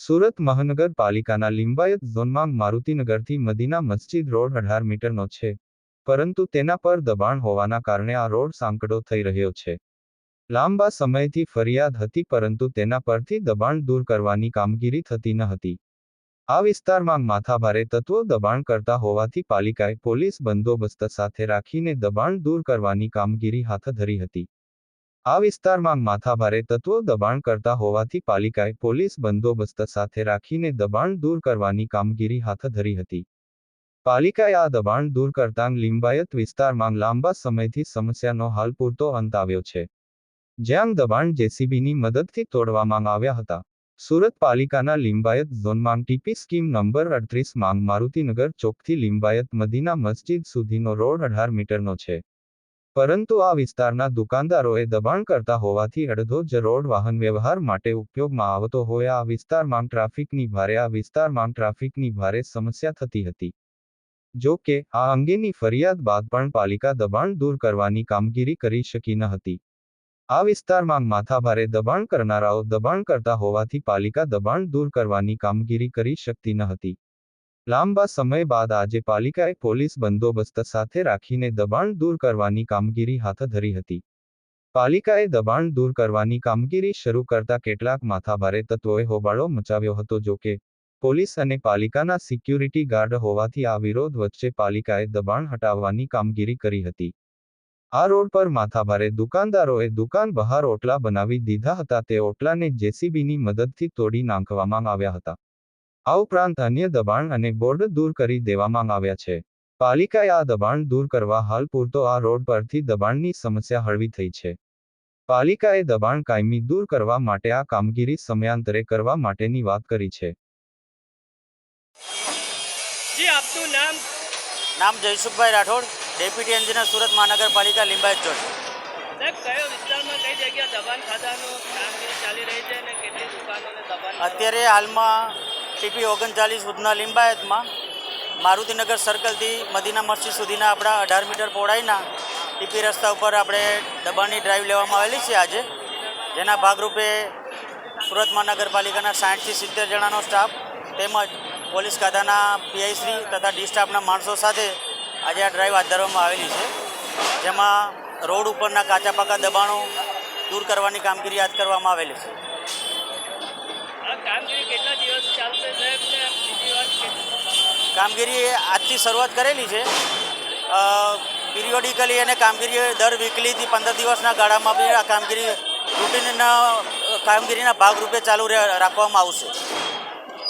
સુરત મહાનગરપાલિકાના લિંબાયત ઝોનમાં મારુતિનગરથી મદીના મસ્જિદ રોડ 18 મીટરનો છે, પરંતુ તેના પર દબાણ હોવાના કારણે આ રોડ સાંકડો થઈ રહ્યો છે. લાંબા સમયથી ફરિયાદ હતી, પરંતુ તેના પરથી દબાણ દૂર કરવાની કામગીરી થતી ન હતી. આ વિસ્તારમાં માથાભારે તત્વો દબાણ કરતા હોવાથી પાલિકાએ પોલીસ બંદોબસ્ત સાથે રાખીને દબાણ દૂર કરવાની કામગીરી હાથ ધરી હતી. આ વિસ્તારમાં માથાભારે તત્વો દબાણ કરતા હોવાથી પાલિકાએ પોલીસ બંદોબસ્ત સાથે રાખીને દબાણ દૂર કરવાની કામગીરી હાથ ધરી હતી. પાલિકાએ આ દબાણ દૂર કરતાં લિંબાયત વિસ્તારમાં લાંબા સમયથી સમસ્યાનો હાલ પૂરતો અંત આવ્યો છે, જ્યાં દબાણ જેસીબીની મદદથી તોડવામાં આવ્યા હતા. સુરત પાલિકાના લિંબાયત ઝોનમાં ટીપી સ્કીમ નંબર 38 માં મારુતિનગર ચોકથી લિંબાયત મદીના મસ્જિદ સુધીનો રોડ 18 મીટરનો છે, પરંતુ આ વિસ્તારના દુકાનદારોએ દબાણ કરતા હોવાથી અડધો જ રોડ વાહન વ્યવહાર માટે ઉપયોગમાં આવતો હોય આ વિસ્તારમાં ટ્રાફિકની ભારે સમસ્યા થતી હતી. જો કે, આ અંગેની ફરિયાદ બાદ પણ પાલિકા દબાણ દૂર કરવાની કામગીરી કરી શકી ન હતી. આ વિસ્તારમાં માથાભારે દબાણ કરનારાઓ દબાણ કરતા હોવાથી પાલિકા દબાણ દૂર કરવાની કામગીરી કરી શકતી ન હતી. લાંબા સમય બાદ આજે પાલિકાએ પોલીસ બંદોબસ્ત સાથે રાખીને દબાણ દૂર કરવાની કામગીરી હાથ ધરી હતી. પાલિકાએ દબાણ દૂર કરવાની કામગીરી શરૂ કરતા કેટલાક માથાભારે તત્વોએ હોબાળો મચાવ્યો હતો. જો કે, પોલીસ અને પાલિકાના સિક્યુરિટી ગાર્ડ હોવાથી આ વિરોધ વચ્ચે પાલિકાએ દબાણ હટાવવાની કામગીરી કરી હતી. આ રોડ પર માથાભારે દુકાનદારોએ દુકાન બહાર ઓટલા બનાવી દીધા હતા. તે ઓટલાને જેસીબીની મદદથી તોડી નાખવામાં આવ્યા હતા. આ ઉપરાંત અન્ય દબાણ અને બોર્ડ દૂર કરી દેવામાં આવ્યા છે. પાલિકાએ આ દબાણ દૂર કરવા હાલ પૂરતો આ રોડ પરથી દબાણની સમસ્યા હળવી થઈ છે. પાલિકાએ દબાણ કાયમી દૂર કરવા માટે આ કામગીરી સમયાંતરે કરવા માટેની વાત કરી છે. જી, આપનું નામ જયસુખભાઈ રાઠોડ, ડેપ્યુટી એન્જિનિયર, સુરત મહાનગરપાલિકા લિંબાયત ઝોન. સાહેબ, કયો વિસ્તારમાં કઈ જગ્યા દબાણ ખાતાનું કામગીરી ચાલી રહી છે અને કેટલી દુકાનોને દબાણ? અત્યારે હાલમાં ટીપી 39 સુધીના લિંબાયતમાં મારુતિનગર સર્કલથી મદીના મસ્જિદ સુધીના આપણા 18 મીટર પહોળાઈના ટીપી રસ્તા ઉપર આપણે દબાણની ડ્રાઈવ લેવામાં આવેલી છે આજે, જેના ભાગરૂપે સુરત મહાનગરપાલિકાના 60 થી 70 જણાનો સ્ટાફ તેમજ પોલીસ ખાતાના પીઆઈ શ્રી તથા ડી સ્ટાફના માણસો સાથે આજે આ ડ્રાઈવ હાથ ધરવામાં આવેલી છે, જેમાં રોડ ઉપરના કાચા પાકા દબાણો દૂર કરવાની કામગીરી હાથ કરવામાં આવેલી છે. આ કામગીરી કેટલા દિવસ ચાલશે સાહેબ? ને બીજી વાત, કામગીરી આજથી શરૂઆત કરેલી છે. પિરિયોડિકલી અને કામગીરી દર વીકલીથી 15 દિવસના ગાળામાં બી આ કામગીરી કામગીરીના ભાગરૂપે ચાલુ રાખવામાં આવશે.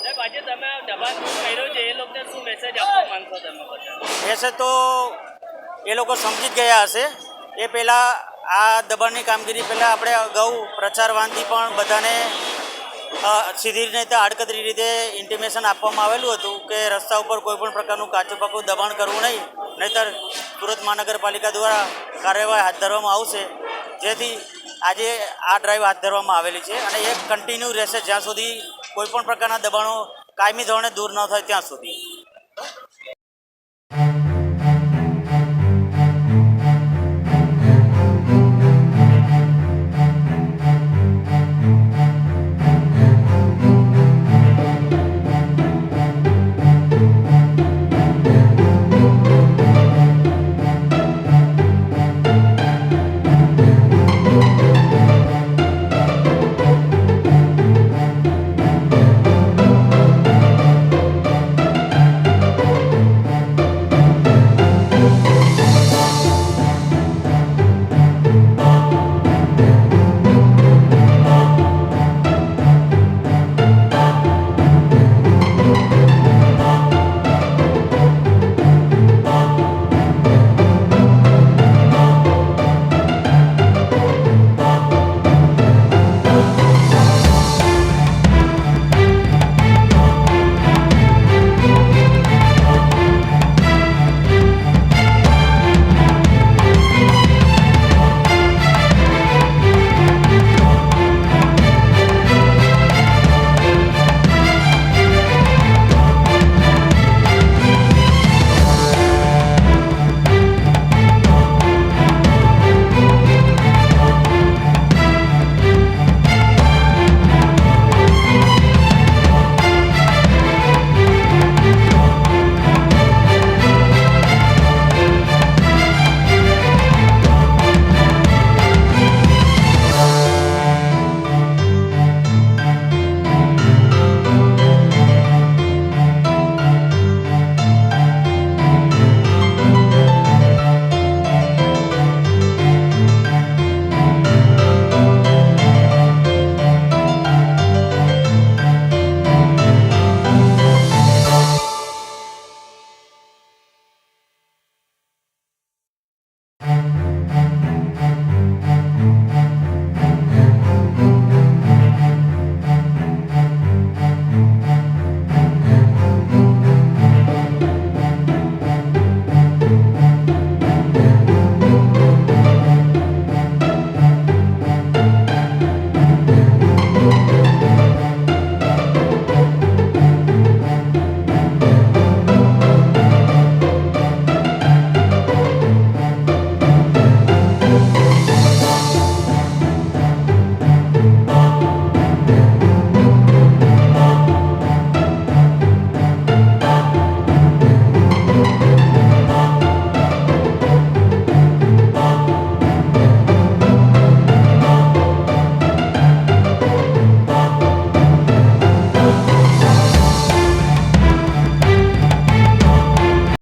સાહેબ, આજે તમે દબાણ દૂર કર્યો છે, એ લોકોને શું મેસેજ આપવા માંગશો તમે? મેસેજ તો એ લોકો સમજી જ ગયા હશે. એ પહેલાં આ દબાણની કામગીરી પહેલાં આપણે અગાઉ પ્રચારવાનથી પણ બધાને સીધી રીતે આડકતરી રીતે ઇન્ટિમેશન આપવામાં આવેલું હતું કે રસ્તા ઉપર કોઈપણ પ્રકારનું કાચું પાકું દબાણ કરવું નહીં, નહીંતર સુરત મહાનગરપાલિકા દ્વારા કાર્યવાહી હાથ ધરવામાં આવશે. જેથી આજે આ ડ્રાઈવ હાથ ધરવામાં આવેલી છે અને એ કન્ટિન્યુ રહેશે જ્યાં સુધી કોઈપણ પ્રકારના દબાણો કાયમી ધોરણે દૂર ન થાય ત્યાં સુધી.